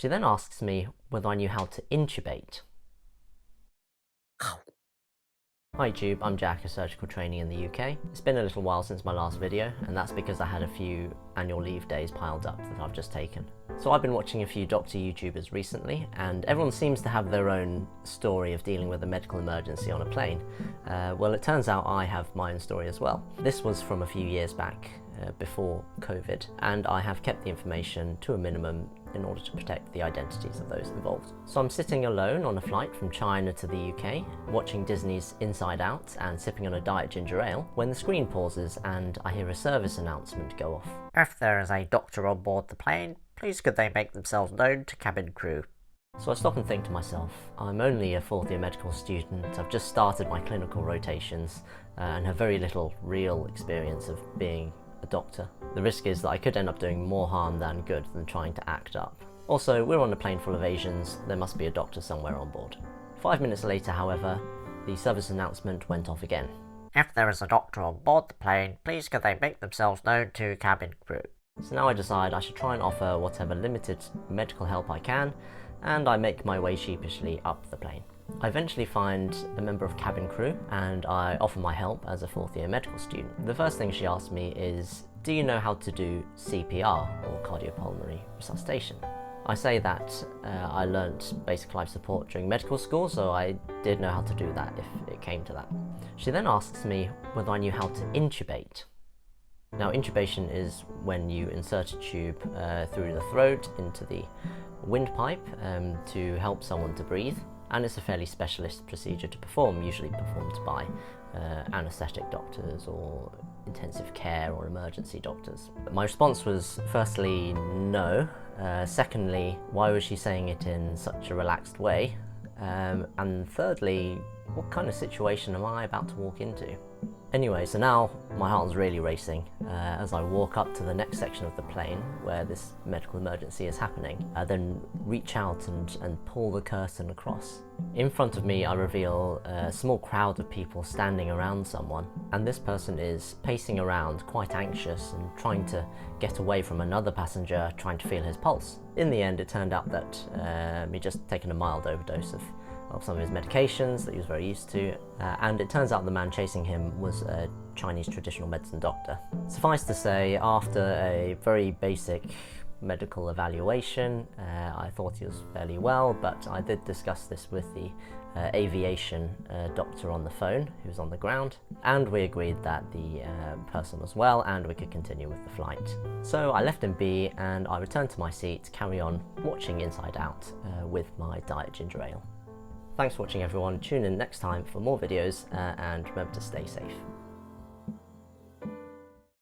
She then asks me whether I knew how to intubate. Hi YouTube, I'm Jack, a surgical trainee in the UK. It's been a little while since my last video, and that's because I had a few annual leave days piled up that I've just taken. So I've been watching a few doctor YouTubers recently, and everyone seems to have their own story of dealing with a medical emergency on a plane. Well, it turns out I have my own story as well. This was from a few years back, before COVID, and I have kept the information to a minimum in order to protect the identities of those involved. So I'm sitting alone on a flight from China to the UK, watching Disney's Inside Out and sipping on a diet ginger ale, when the screen pauses and I hear a service announcement go off. If there is a doctor on board the plane, please could they make themselves known to cabin crew? So I stop and think to myself, I'm only a fourth year medical student, I've just started my clinical rotations and have very little real experience of being a doctor. The risk is that I could end up doing more harm than good than trying to act up. Also, we're on a plane full of Asians, there must be a doctor somewhere on board. 5 minutes later, however, the service announcement went off again. If there is a doctor on board the plane, please could they make themselves known to cabin crew? So now I decide I should try and offer whatever limited medical help I can, and I make my way sheepishly up the plane. I eventually find a member of cabin crew and I offer my help as a fourth year medical student. The first thing she asks me is, do you know how to do CPR, or cardiopulmonary resuscitation? I say that I learnt basic life support during medical school, so I did know how to do that if it came to that. She then asks me whether I knew how to intubate. Now, intubation is when you insert a tube through the throat into the windpipe to help someone to breathe, and it's a fairly specialist procedure to perform, usually performed by anaesthetic doctors or intensive care or emergency doctors. My response was firstly no, secondly why was she saying it in such a relaxed way, and thirdly what kind of situation am I about to walk into? Anyway, so now my heart's really racing as I walk up to the next section of the plane where this medical emergency is happening. I then reach out and pull the curtain across. In front of me I reveal a small crowd of people standing around someone, and this person is pacing around quite anxious and trying to get away from another passenger trying to feel his pulse. In the end it turned out that he'd just taken a mild overdose of some of his medications that he was very used to, and it turns out the man chasing him was a Chinese traditional medicine doctor. Suffice to say, after a very basic medical evaluation, I thought he was fairly well, but I did discuss this with the aviation doctor on the phone who was on the ground, and we agreed that the person was well and we could continue with the flight. So I left him be and I returned to my seat to carry on watching Inside Out with my diet ginger ale. Thanks for watching everyone, tune in next time for more videos and remember to stay safe.